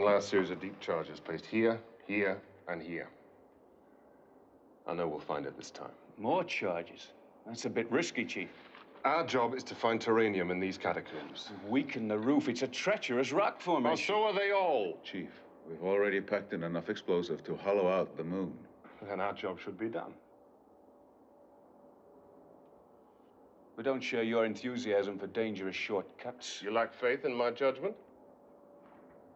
One last series of deep charges placed here, here, and here. I know we'll find it this time. More charges? That's a bit risky, Chief. Our job is to find terranium in these catacombs. Weaken the roof. It's a treacherous rock formation. Well, so are they all. Chief, we've already packed in enough explosive to hollow out the moon. Then our job should be done. We don't share your enthusiasm for dangerous shortcuts. You lack faith in my judgment?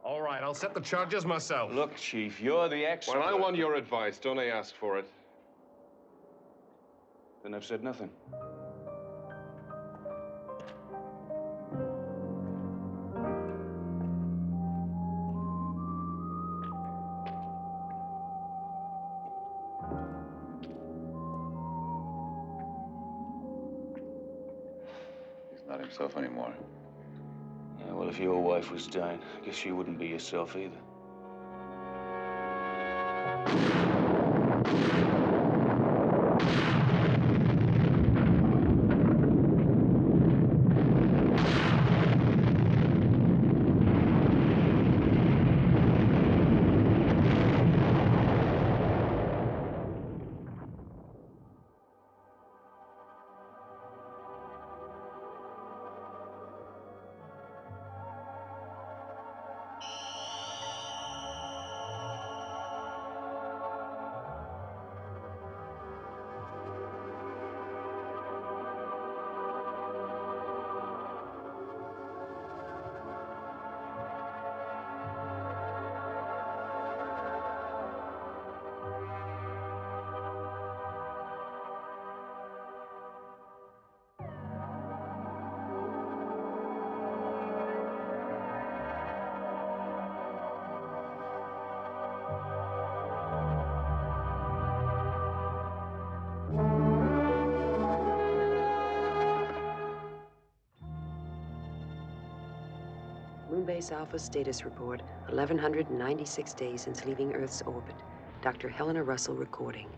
All right, I'll set the charges myself. Look, Chief, you're the expert. When I want your advice, don't I ask for it? Then I've said nothing. Not himself anymore. Yeah, well, if your wife was dying, I guess you wouldn't be yourself either. Moonbase Alpha status report, 1,196 days since leaving Earth's orbit. Dr. Helena Russell recording.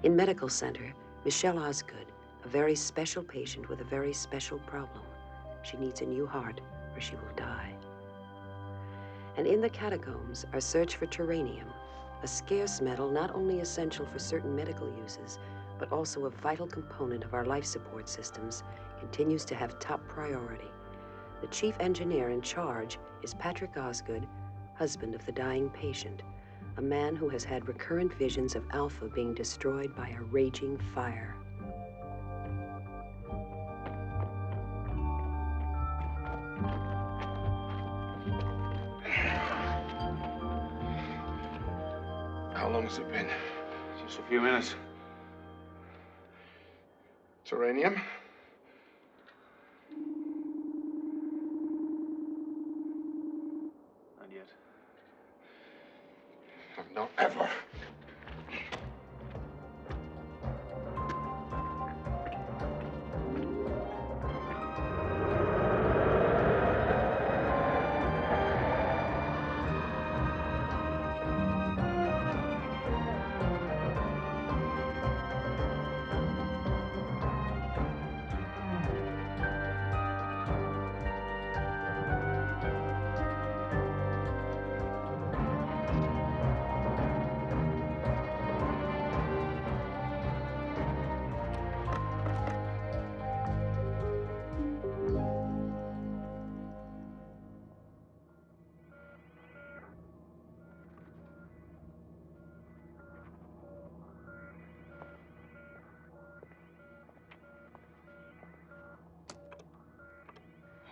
In medical center, Michelle Osgood, a very special patient with a very special problem. She needs a new heart or she will die. And in the catacombs, our search for terranium, a scarce metal not only essential for certain medical uses, but also a vital component of our life support systems, continues to have top priority. The chief engineer in charge is Patrick Osgood, husband of the dying patient, a man who has had recurrent visions of Alpha being destroyed by a raging fire. How long has it been? Just a few minutes. Terranium? Not yet. Not ever.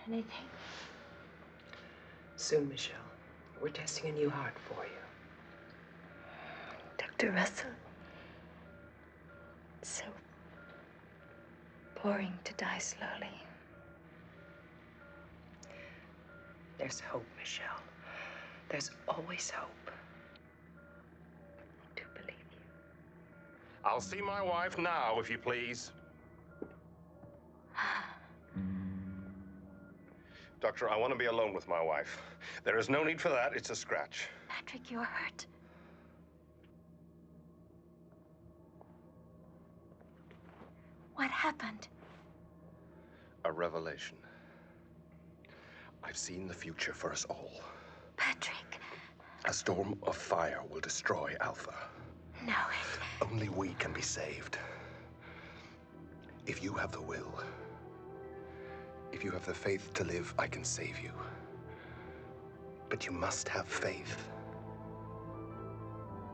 Anything? Soon, Michelle. We're testing a new heart for you. Dr. Russell. It's so boring to die slowly. There's hope, Michelle. There's always hope. I do believe you. I'll see my wife now, if you please. Doctor, I want to be alone with my wife. There is no need for that. It's a scratch. Patrick, you're hurt. What happened? A revelation. I've seen the future for us all. Patrick. A storm of fire will destroy Alpha. No, it... Only we can be saved. If you have the will, if you have the faith to live, I can save you. But you must have faith.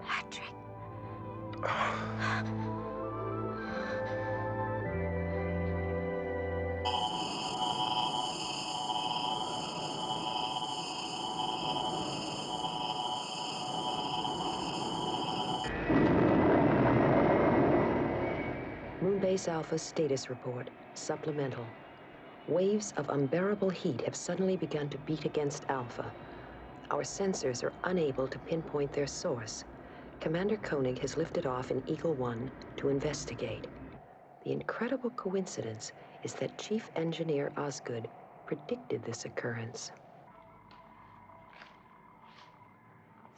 Patrick. Moonbase Alpha status report, supplemental. Waves of unbearable heat have suddenly begun to beat against Alpha. Our sensors are unable to pinpoint their source. Commander Koenig has lifted off in Eagle 1 to investigate. The incredible coincidence is that Chief Engineer Osgood predicted this occurrence.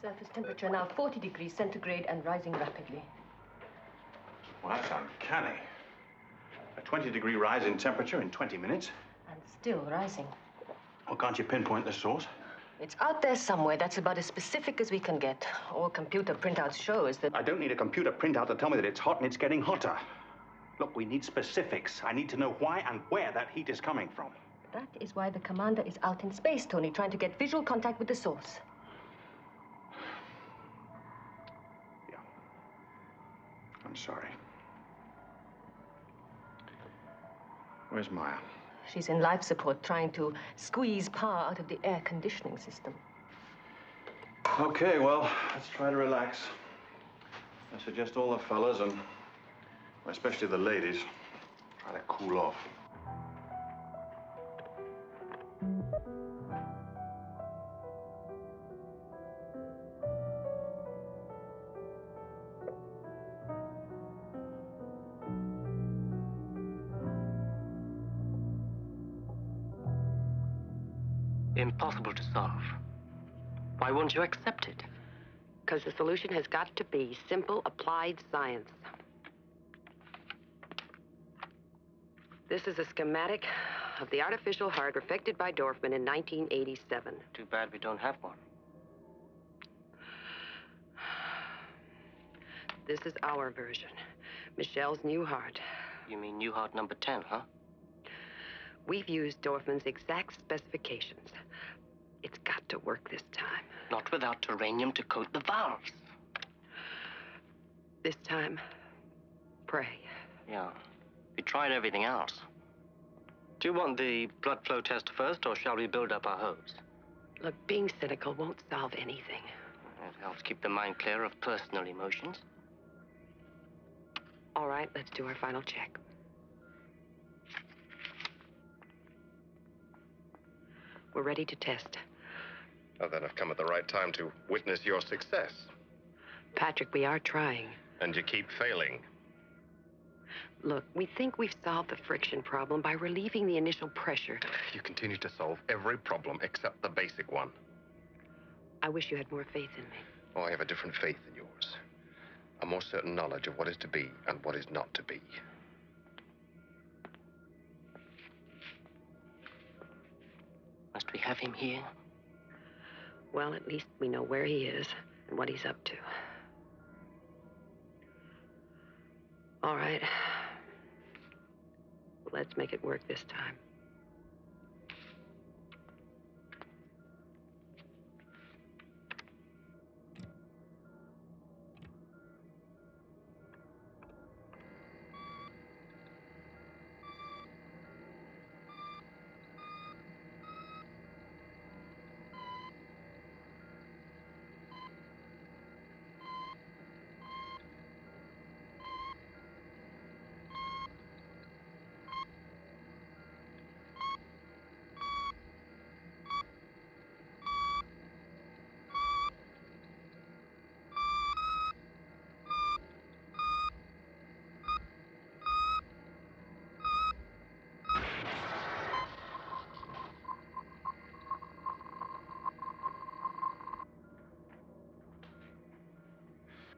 Surface temperature now 40 degrees centigrade and rising rapidly. Well, that's uncanny. A 20-degree rise in temperature in 20 minutes. And still rising. Well, can't you pinpoint the source? It's out there somewhere. That's about as specific as we can get. All computer printouts show is that... I don't need a computer printout to tell me that it's hot and it's getting hotter. Look, we need specifics. I need to know why and where that heat is coming from. That is why the commander is out in space, Tony, trying to get visual contact with the source. Yeah. I'm sorry. Where's Maya? She's in life support, trying to squeeze power out of the air conditioning system. Okay, well, let's try to relax. I suggest all the fellas, and especially the ladies, try to cool off. Impossible to solve. Why won't you accept it? Because the solution has got to be simple applied science. This is a schematic of the artificial heart perfected by Dorfman in 1987. Too bad we don't have one. This is our version. Michelle's new heart. You mean new heart number 10, huh? We've used Dorfman's exact specifications. It's got to work this time. Not without uranium to coat the valves. This time, pray. Yeah. We tried everything else. Do you want the blood flow test first, or shall we build up our hopes? Look, being cynical won't solve anything. It helps keep the mind clear of personal emotions. All right, let's do our final check. We're ready to test. Oh, then I've come at the right time to witness your success. Patrick, we are trying. And you keep failing. Look, we think we've solved the friction problem by relieving the initial pressure. You continue to solve every problem except the basic one. I wish you had more faith in me. Oh, I have a different faith than yours. A more certain knowledge of what is to be and what is not to be. Must we have him here? Well, at least we know where he is and what he's up to. All right. Let's make it work this time.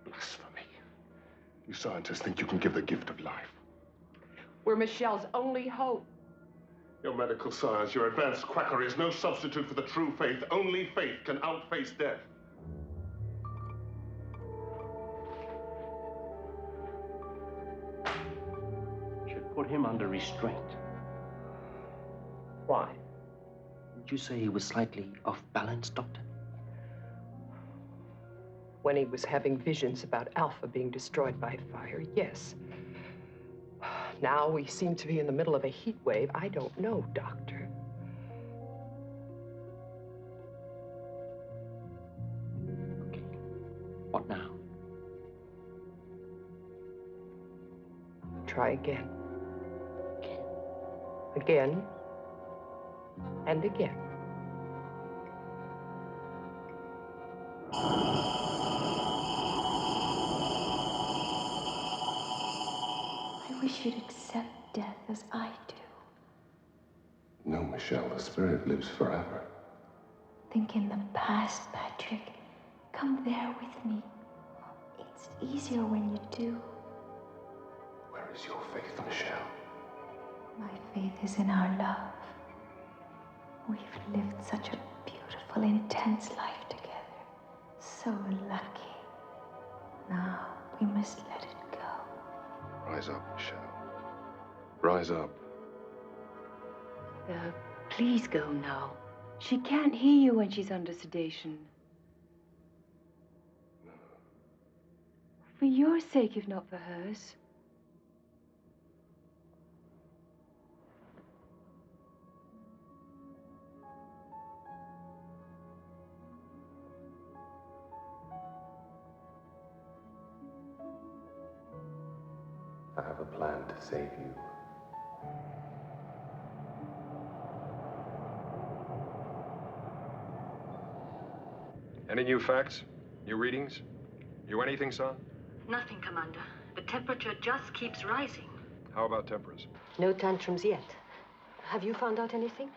Blasphemy. You scientists think you can give the gift of life. We're Michelle's only hope. Your medical science, your advanced quackery is no substitute for the true faith. Only faith can outface death. put him under restraint. Why? Would you say he was slightly off balance, Doctor? When he was having visions about Alpha being destroyed by fire, yes. Now we seem to be in the middle of a heat wave. I don't know, Doctor. Okay. What now? Try again. Again. And again. I wish you'd accept death as I do. No, Michelle, the spirit lives forever. Think in the past, Patrick. Come there with me. It's easier when you do. Where is your faith, Michelle? My faith is in our love. We've lived such a beautiful, intense life together. So lucky. Now we must let it go. Rise up, Michelle. Rise up. Please go now. She can't hear you when she's under sedation. No. For your sake, if not for hers. I have a plan to save you. Any new facts? New readings? You anything, son? Nothing, Commander. The temperature just keeps rising. How about tempers? No tantrums yet. Have you found out anything?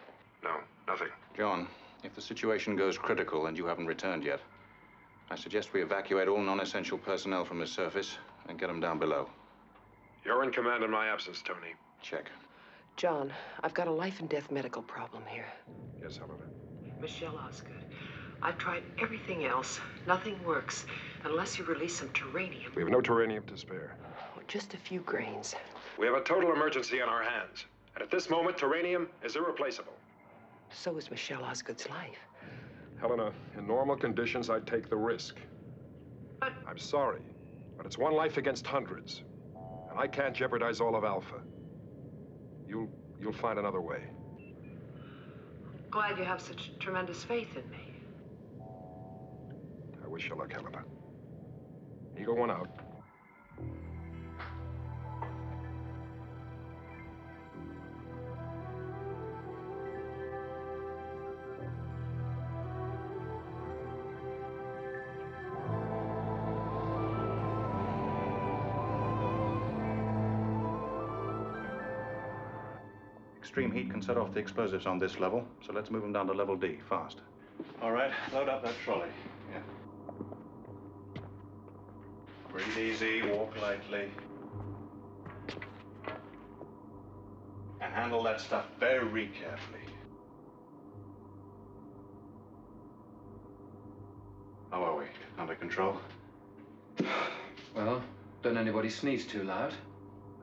No, nothing. John, if the situation goes critical and you haven't returned yet, I suggest we evacuate all non-essential personnel from the surface and get them down below. You're in command in my absence, Tony. Check. John, I've got a life and death medical problem here. Yes, Helena. Michelle Osgood. I've tried everything else. Nothing works unless you release some terranium. We have no terranium to spare. Just a few grains. We have a total emergency on our hands. And at this moment, terranium is irreplaceable. So is Michelle Osgood's life. Helena, in normal conditions, I'd take the risk. But I'm sorry, but it's one life against hundreds. And I can't jeopardize all of Alpha. You'll find another way. glad you have such tremendous faith in me. I wish you luck, Helena. Eagle 1 out. Extreme heat can set off the explosives on this level, so let's move them down to level D, fast. All right, load up that trolley. Yeah. Breathe easy, walk lightly. And handle that stuff very carefully. How are we? Under control? Well, don't anybody sneeze too loud.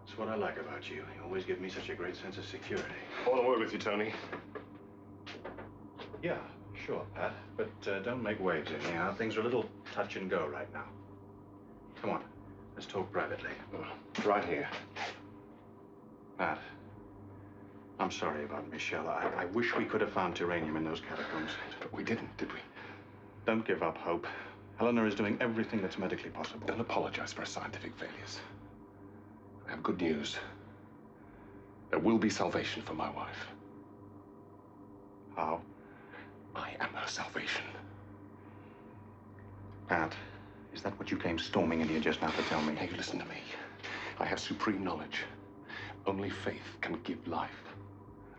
That's what I like about you. You always give me such a great sense of security. All in word with you, Tony. Yeah, sure, Pat. But don't make waves anyhow. Things are a little touch and go right now. Come on, let's talk privately. Right here. Pat, I'm sorry about Michelle. I wish we could have found terranium in those catacombs. But we didn't, did we? Don't give up hope. Helena is doing everything that's medically possible. Don't apologize for our scientific failures. I have good news. There will be salvation for my wife. How? I am her salvation. Pat, is that what you came storming in here just now to tell me? Now you listen to me. I have supreme knowledge. Only faith can give life.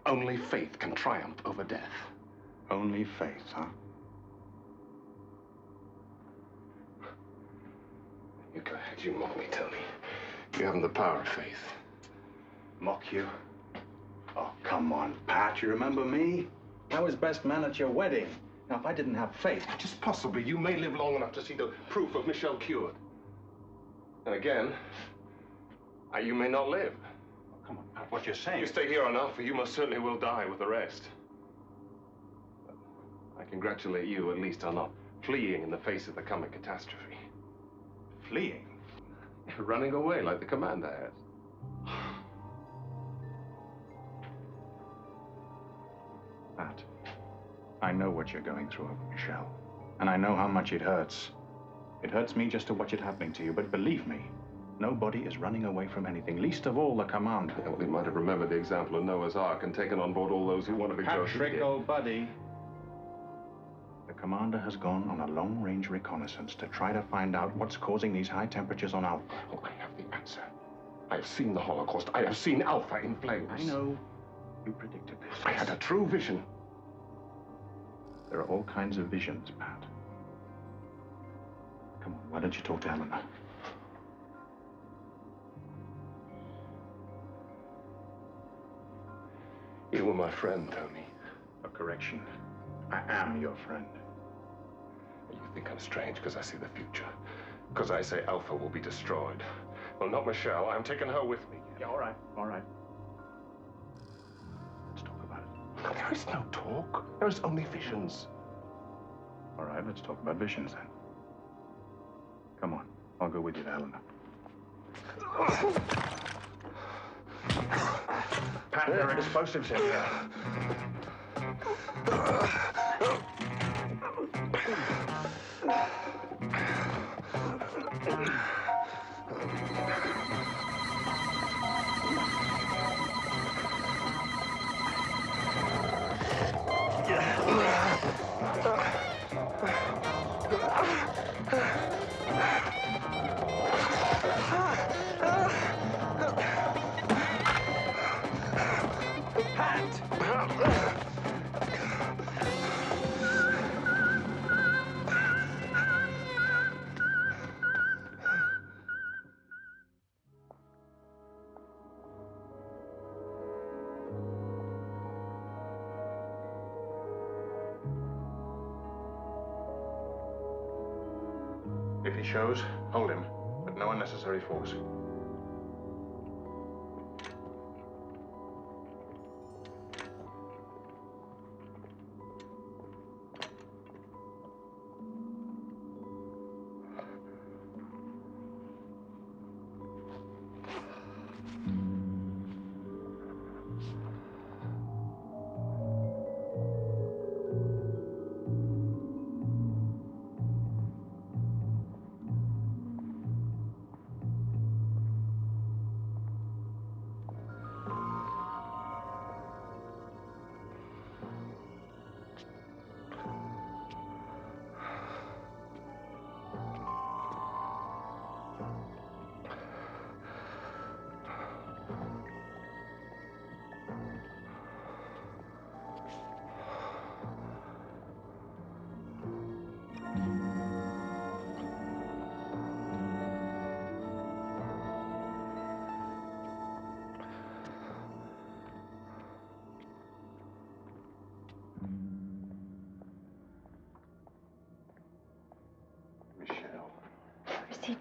Only faith can triumph over death. Only faith, huh? You go ahead, you mock me, Tony. You haven't the power of faith. Mock you? Oh, come on, Pat. You remember me? I was best man at your wedding. Now, if I didn't have faith... Just possibly, you may live long enough to see the proof of Michelle cured. And again, you may not live. Come on, Pat, what you're saying. You stay here on Alpha, you most certainly will die with the rest. But I congratulate you at least on not fleeing in the face of the coming catastrophe. Fleeing? Running away like the commander has. Pat, I know what you're going through over Michelle. And I know how much it hurts. It hurts me just to watch it happening to you, but believe me, nobody is running away from anything, least of all the commander. Yeah, well, he might have remembered the example of Noah's Ark and taken on board all those who want to be Patrick, old buddy. The commander has gone on a long-range reconnaissance to try to find out what's causing these high temperatures on Alpha. Oh, I have the answer. I have seen the Holocaust. I have seen Alpha in flames. I know. You predicted this. I had a true vision. There are all kinds of visions, Pat. Come on, why don't you talk to Helena? You were my friend, Tony. A correction. I am your friend. You think I'm strange because I see the future. Because I say Alpha will be destroyed. Well, not Michelle. I'm taking her with me. Yeah, all right, all right. Let's talk about it. No, there is no talk. There is only visions. All right, let's talk about visions then. Come on, I'll go with you to Helena. Pat, there are explosives in here. If he shows, hold him, but no unnecessary force.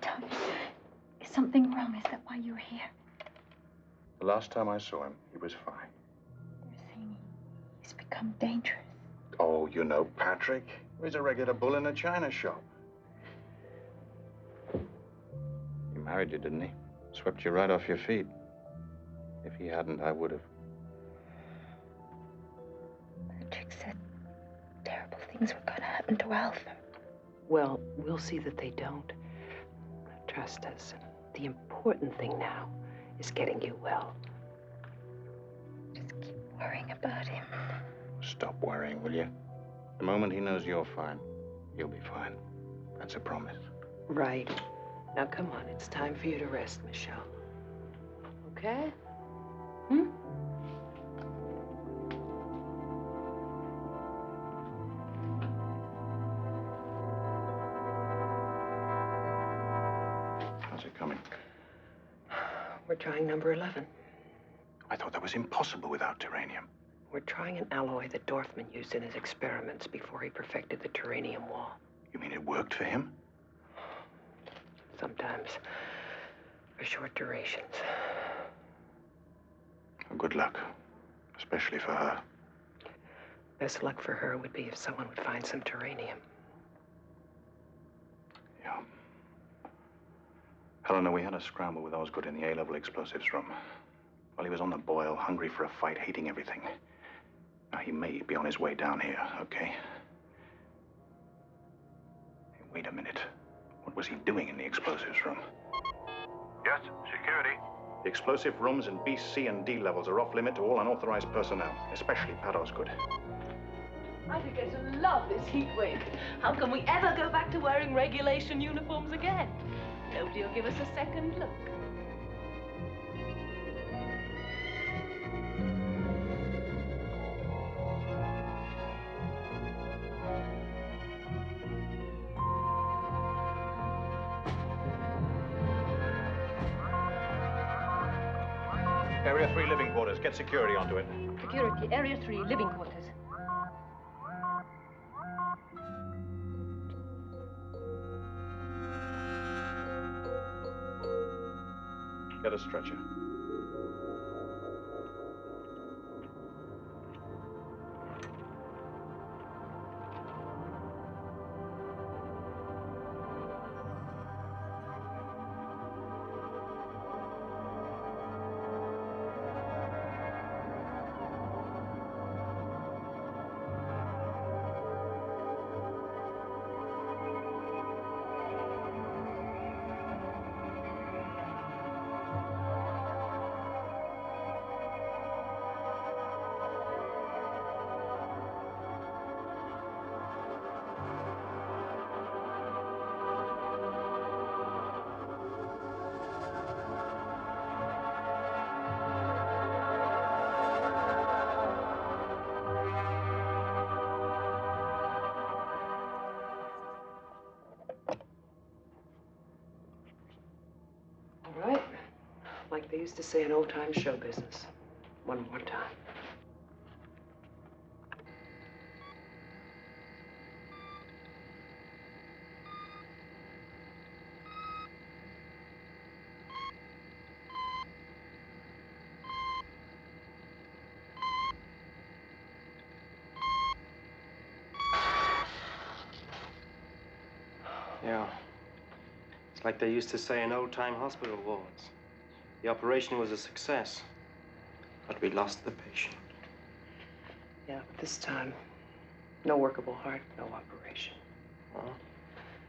Tony, is something wrong? Is that why you're here? The last time I saw him, he was fine. You're saying he's become dangerous. Oh, you know Patrick. He's a regular bull in a china shop. He married you, didn't he? Swept you right off your feet. If he hadn't, I would have. Patrick said terrible things were going to happen to Alpha. Well, we'll see that they don't. Trust us. The important thing now is getting you well. Just keep worrying about him. Stop worrying, will you? The moment he knows you're fine, you'll be fine. That's a promise. Right. Now, come on. It's time for you to rest, Michelle. Okay? Hmm? How's it coming? We're trying number 11. I thought that was impossible without terranium. We're trying an alloy that Dorfman used in his experiments before he perfected the terranium wall. You mean it worked for him? Sometimes. For short durations. Good luck, especially for her. Best luck for her would be if someone would find some terranium. Yeah. Helena, we had a scramble with Osgood in the A-level explosives room. Well, he was on the boil, hungry for a fight, hating everything. Now, he may be on his way down here, okay? Hey, wait a minute. What was he doing in the explosives room? Yes, security. The explosive rooms in B, C, and D levels are off limit to all unauthorized personnel, especially Pat Osgood. I begin to love this heat wave. How can we ever go back to wearing regulation uniforms again? Nobody will give us a second look. Area 3 living quarters. Get security onto it. Security, Area 3, living quarters. Get a stretcher. All right. Like they used to say in old-time show business. One more time. Yeah. It's like they used to say in old-time hospital wards. The operation was a success, but we lost the patient. Yeah, but this time, no workable heart, no operation. Well,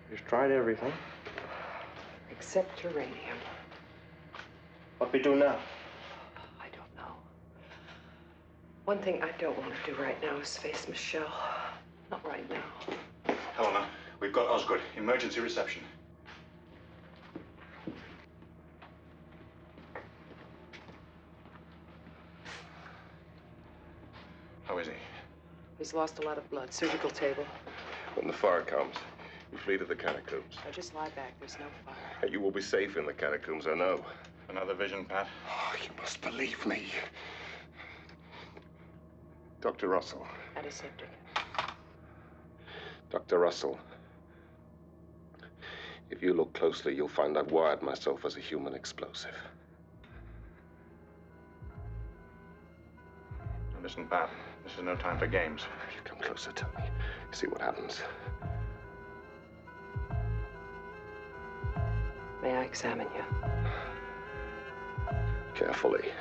we've tried everything. Except uranium. What we do now? I don't know. One thing I don't want to do right now is face Michelle. Not right now. Helena, we've got Osgood. Emergency reception. How is he? He's lost a lot of blood. Surgical table. When the fire comes, you flee to the catacombs. Now just lie back. There's no fire. And you will be safe in the catacombs, I know. Another vision, Pat? Oh, you must believe me. Dr. Russell. Antiseptic. Dr. Russell. If you look closely, you'll find I've wired myself as a human explosive. Now listen, Pat. This is no time for games. You come closer to me. See what happens. May I examine you? Carefully.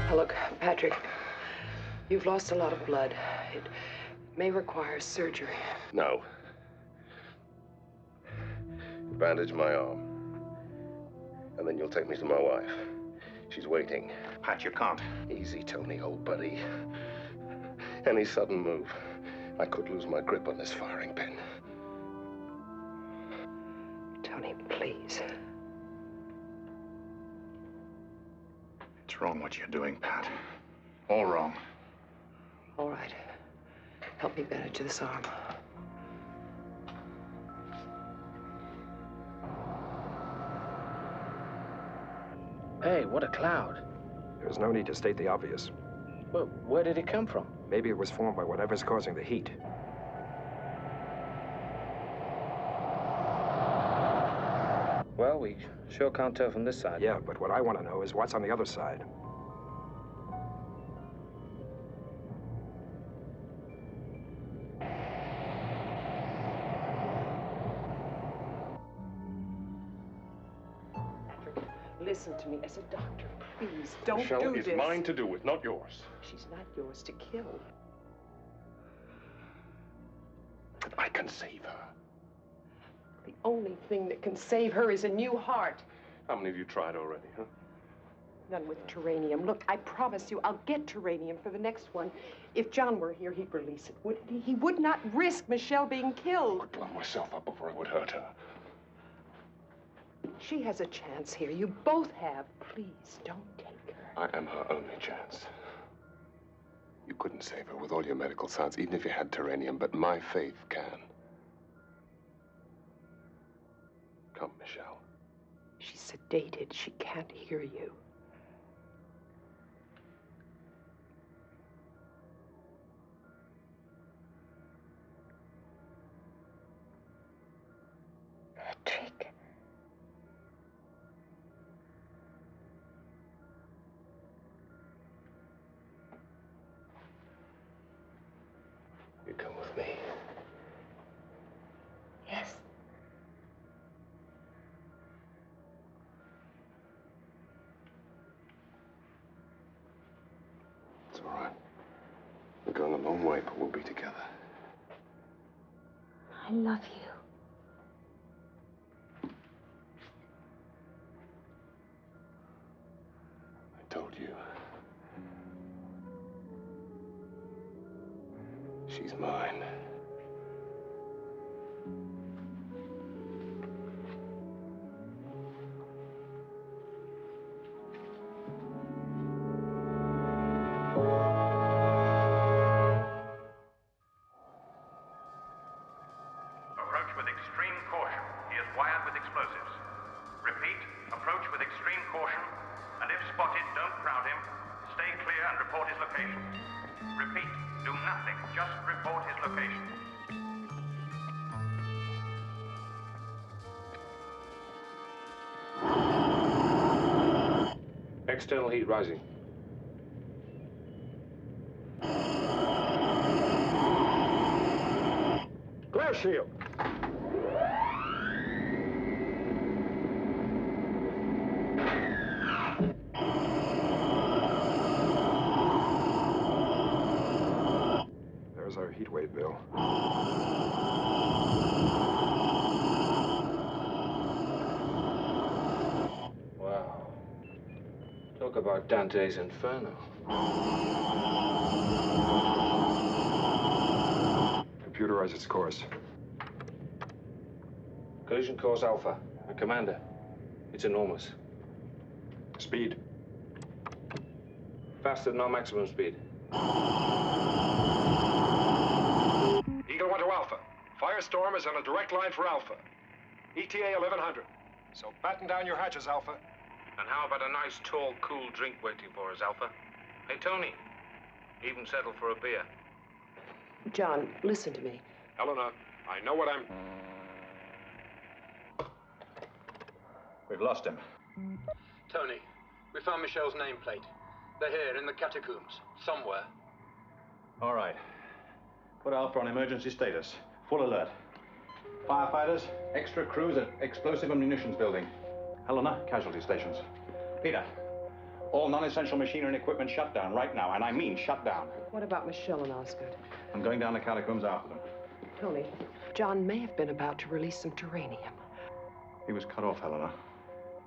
Now look, Patrick, you've lost a lot of blood. It may require surgery. No. Bandage my arm. And then you'll take me to my wife. She's waiting. Pat, you can't. Easy, Tony, old buddy. Any sudden move, I could lose my grip on this firing pin. Tony, please. It's wrong what you're doing, Pat. All wrong. All right. Help me bandage this arm. Hey, what a cloud. There's no need to state the obvious. Well, where did it come from? Maybe it was formed by whatever's causing the heat. Well, we sure can't tell from this side. Yeah, but what I want to know is what's on the other side. Listen to me as a doctor, please. Don't Michelle, do it's this. mine to do with, not yours. She's not yours to kill. But I can save her. The only thing that can save her is a new heart. How many have you tried already, huh? None with terranium. Look, I promise you, I'll get terranium for the next one. If John were here, he'd release it, wouldn't he? He would not risk Michelle being killed. I'd blow myself up before I would hurt her. She has a chance here. You both have. Please, don't take her. I am her only chance. You couldn't save her with all your medical science, even if you had terranium, but my faith can. Come, Michelle. She's sedated. She can't hear you. Patrick. You come with me. Yes. It's all right. We're going a long way, but we'll be together. I love you. I told you. She's mine. Approach with extreme caution. He is wired with explosives. Repeat, approach with extreme caution, and if spotted, don't crowd him. Stay clear and report his location. Repeat, do nothing, just report his location. External heat rising. Glare shield! There's our heat wave, Bill. Wow. Talk about Dante's Inferno. Computerize its course. Collision course Alpha. Commander. It's enormous. Speed. Faster than our maximum speed. Eagle 1 to Alpha. Firestorm is on a direct line for Alpha. ETA 1100. So batten down your hatches, Alpha. And how about a nice, tall, cool drink waiting for us, Alpha? Hey, Tony. Even settle for a beer. John, listen to me. Helena, I know what I'm... We've lost him. Tony, we found Michelle's nameplate. They're here in the Catacombs, somewhere. All right. Put Alpha on emergency status. Full alert. Firefighters, extra crews at explosive and munitions building. Helena, casualty stations. Peter, all non-essential machinery and equipment shut down right now, and I mean shut down. What about Michelle and Osgood? I'm going down the Catacombs after them. Tony, John may have been about to release some terranium. He was cut off, Helena.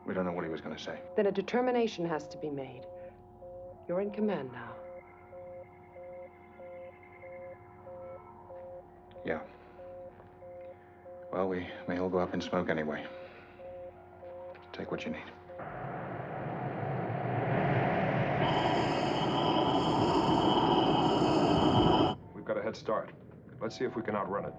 We don't know what he was going to say. Then a determination has to be made. You're in command now. Yeah. Well, we may all go up in smoke anyway. Take what you need. We've got a head start. Let's see if we can outrun it.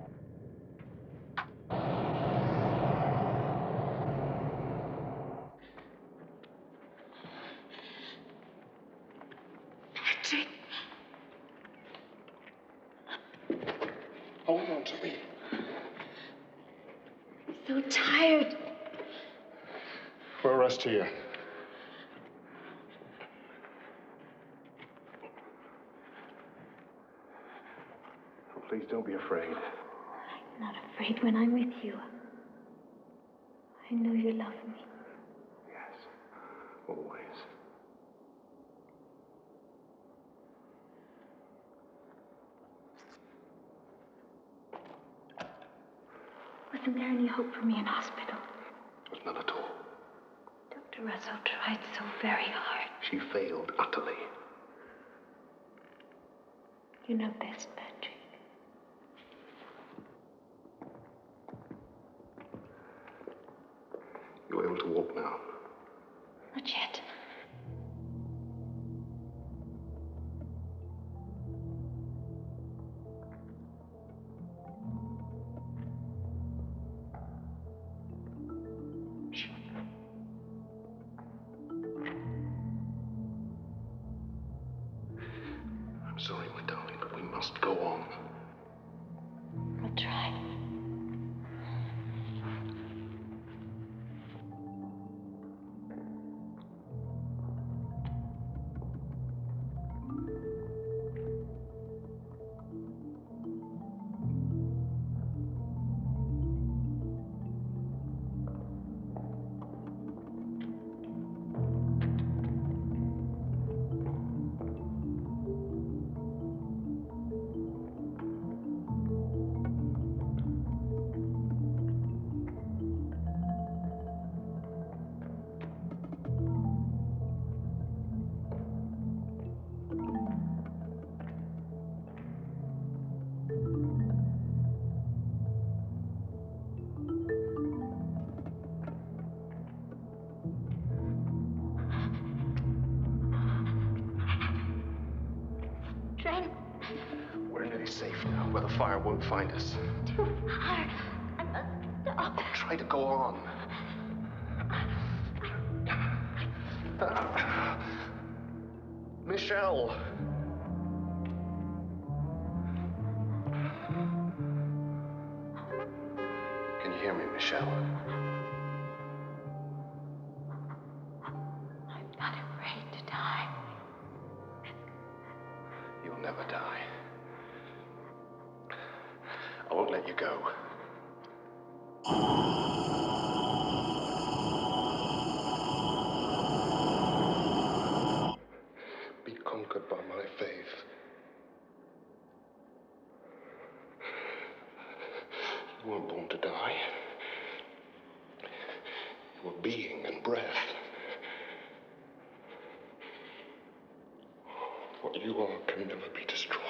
rest here. Oh, please don't be afraid. I'm not afraid when I'm with you. I know you love me. Yes, always. Wasn't there any hope for me in hospital? There's none at all. Dr. Russell tried so very hard. She failed utterly. You know best, Patrick. You're able to walk now. Not yet. I'm sorry, my darling, but we must go on. I'll try. Train. We're nearly safe now, where the fire won't find us. Too hard. I must stop. Try to go on. Michelle! Can you hear me, Michelle? I'm not afraid to die. You'll never die. I won't let you go. Be conquered by my faith. You weren't born to die. You were being and breath. What you are can never be destroyed.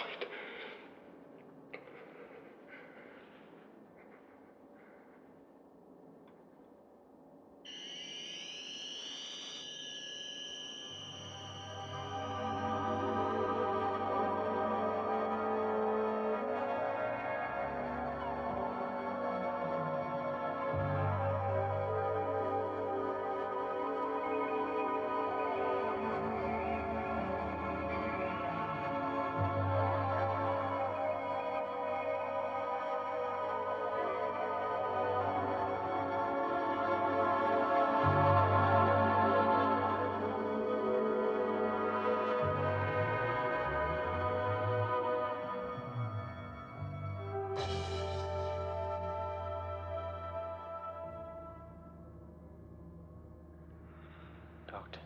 Doctor,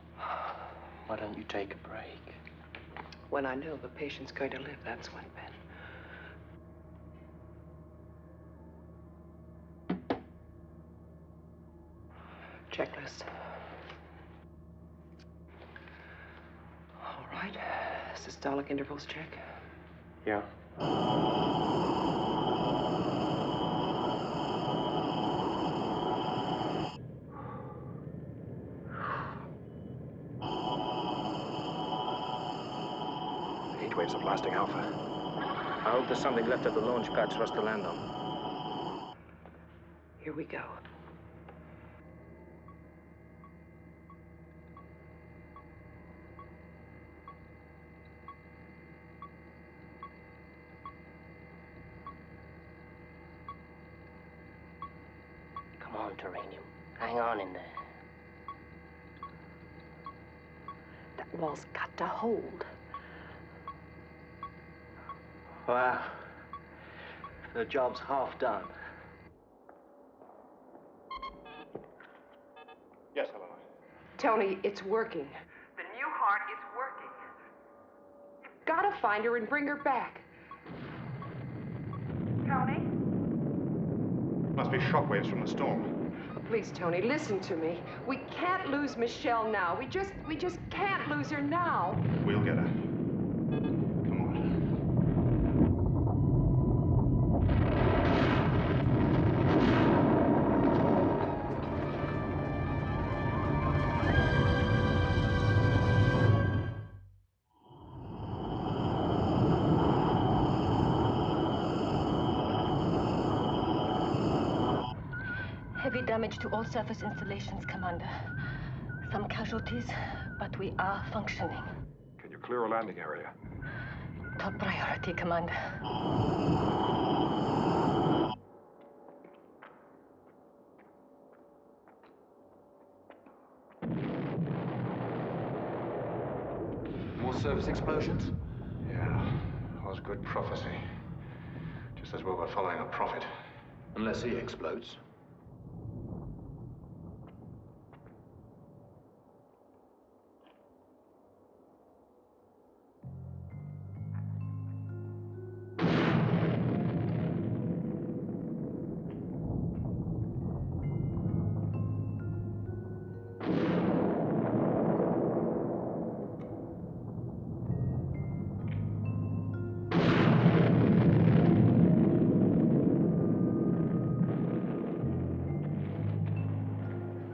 why don't you take a break? When I know the patient's going to live, that's when, Ben. Checklist. All right. Systolic intervals check. Yeah. Heat waves are blasting Alpha. I hope there's something left at the launch pads for us to land on. Here we go. Come on, Terranium. Hang on in there. That wall's got to hold. Wow. The job's half done. Yes, Helena. Tony, it's working. The new heart is working. You've got to find her and bring her back. Tony? Must be shockwaves from the storm. Please, Tony, listen to me. We can't lose Michelle now. We just can't lose her now. We'll get her. Heavy damage to all surface installations, Commander. Some casualties, but we are functioning. Can you clear a landing area? Top priority, Commander. More surface explosions? Yeah, it was good prophecy. Just as well we're following a prophet. Unless he explodes.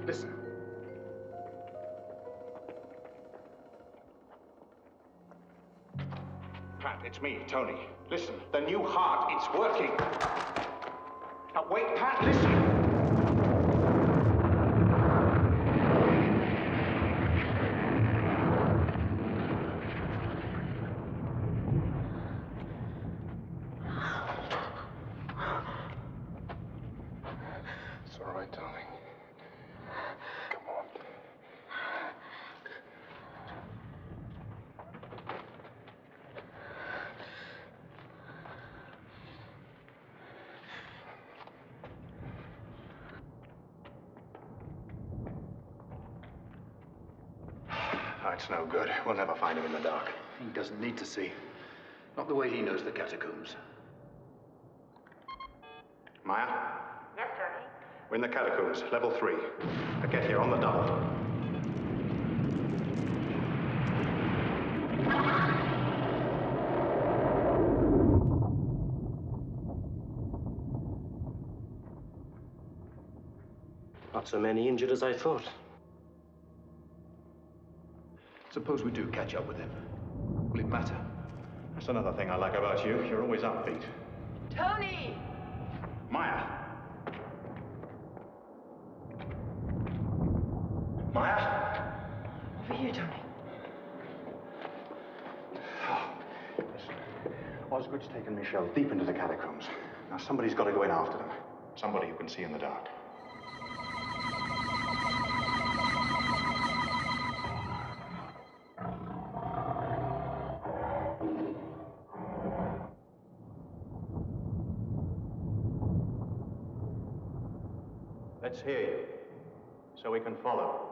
Listen. Pat, it's me, Tony. Listen, the new heart, it's working. Now wait, Pat, listen. It's all right, darling. Come on. Oh, it's no good. We'll never find him in the dark. He doesn't need to see. Not the way he knows the catacombs. Maya? Yes, Tony? We're in the catacombs, level 3. Now get here on the double. Not so many injured as I thought. Suppose we do catch up with him. Will it matter? That's another thing I like about you. You're always upbeat. Tony! Maya! Maya? Over here, Tony. Oh, listen. Osgood's taken Michelle deep into the catacombs. Now somebody's got to go in after them. Somebody who can see in the dark. Let's hear you, so we can follow.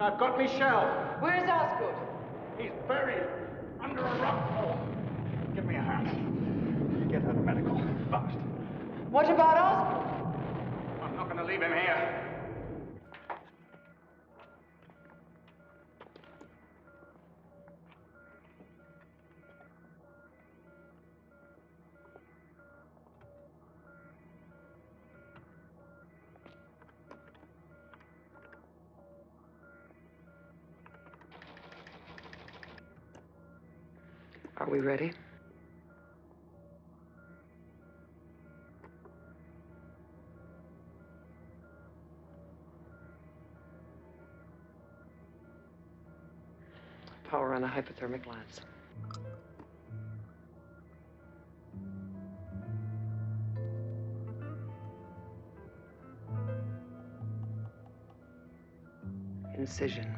I've got Michelle. Where's Osgood? He's buried under a rock wall. Give me a hand. Get her to medical. Fast. What about Osgood? I'm not going to leave him here. Are we ready? Power on the hypothermic lens. Incision.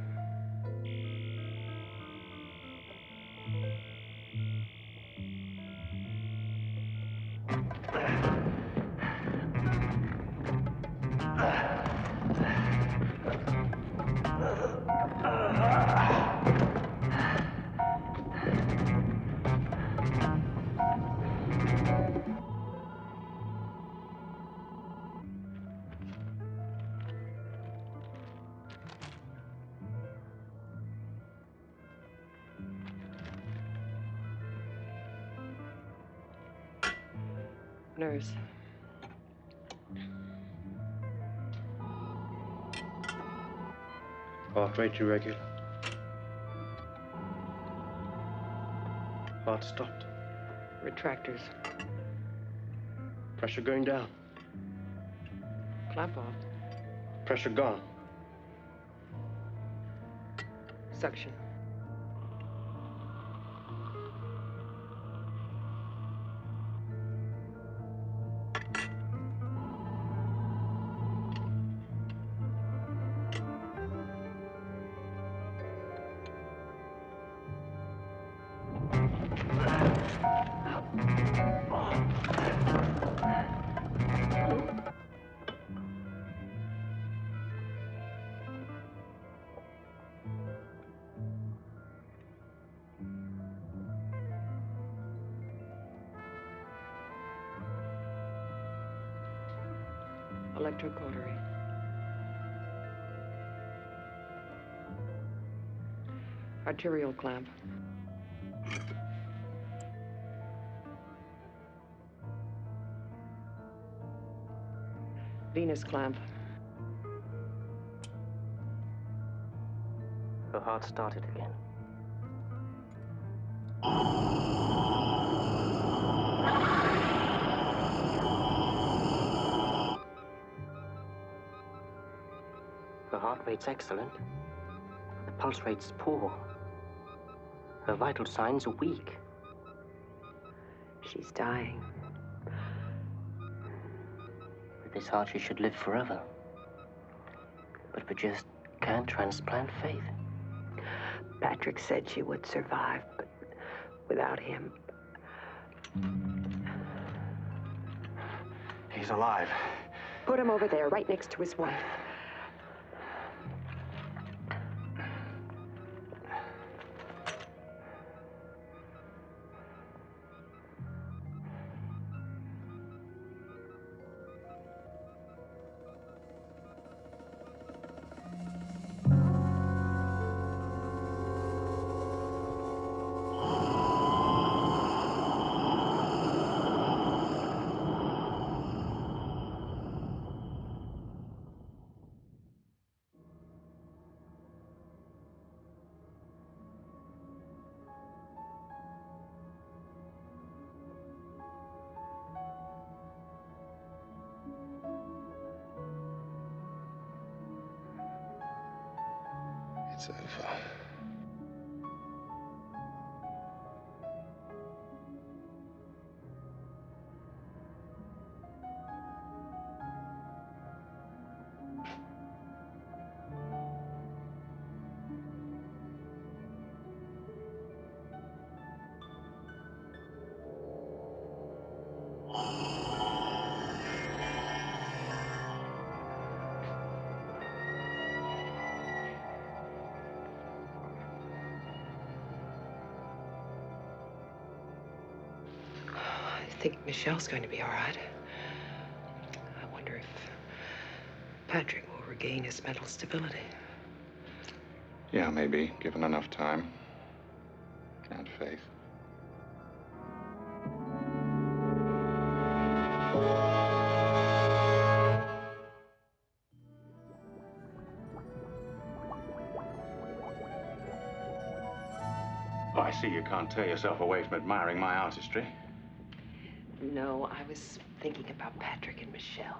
Nurse. Heart rate irregular. Heart stopped. Retractors. Pressure going down. Clamp off. Pressure gone. Suction. Electrocautery. Arterial clamp. Venous clamp. Her heart started again. Her heart rate's excellent. The pulse rate's poor. Her vital signs are weak. She's dying. With this heart, she should live forever. But we just can't transplant faith. Patrick said she would survive, but without him... He's alive. Put him over there, right next to his wife. It's over. think Michelle's going to be all right. I wonder if Patrick will regain his mental stability. Yeah, maybe, given enough time and faith. Oh, I see you can't tear yourself away from admiring my artistry. No, I was thinking about Patrick and Michelle.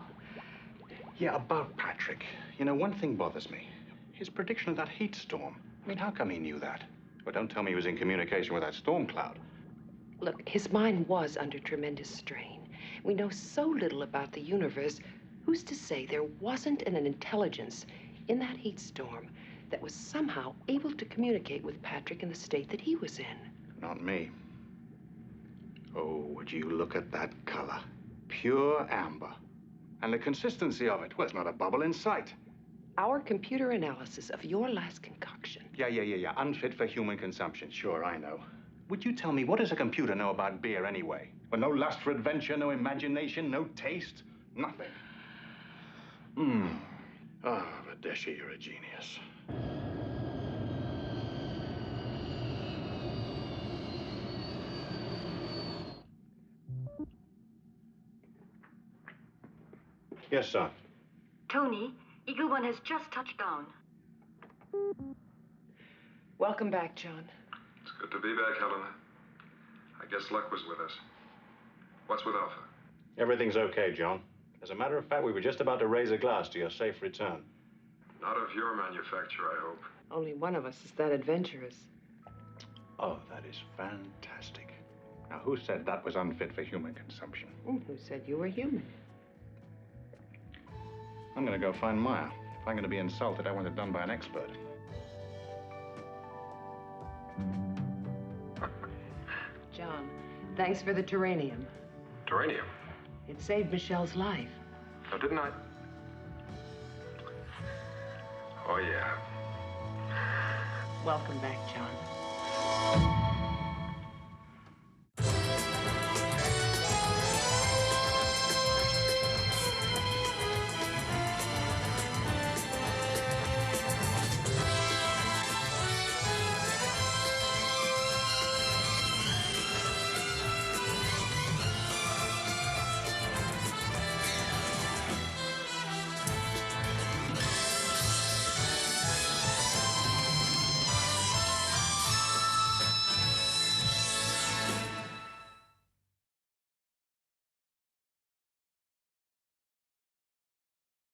Yeah, about Patrick. You know, one thing bothers me. His prediction of that heat storm. I mean, how come he knew that? Well, don't tell me he was in communication with that storm cloud. Look, his mind was under tremendous strain. We know so little about the universe. Who's to say there wasn't an intelligence in that heat storm that was somehow able to communicate with Patrick in the state that he was in? Not me. Oh, would you look at that color? Pure amber. And the consistency of it. Well, it's not a bubble in sight. Our computer analysis of your last concoction. Yeah. Unfit for human consumption. Sure, I know. Would you tell me, what does a computer know about beer anyway? Well, no lust for adventure, no imagination, no taste, nothing. Ah, Vadeshi, you're a genius. Yes, sir. Tony, Eagle One has just touched down. Welcome back, John. It's good to be back, Helena. I guess luck was with us. What's with Alpha? Everything's okay, John. As a matter of fact, we were just about to raise a glass to your safe return. Not of your manufacture, I hope. Only one of us is that adventurous. Oh, that is fantastic. Now, who said that was unfit for human consumption? Who said you were human? I'm going to go find Maya. If I'm going to be insulted, I want it done by an expert. John, thanks for the terranium. Terranium? It saved Michelle's life. Oh, didn't I? Oh, yeah. Welcome back, John.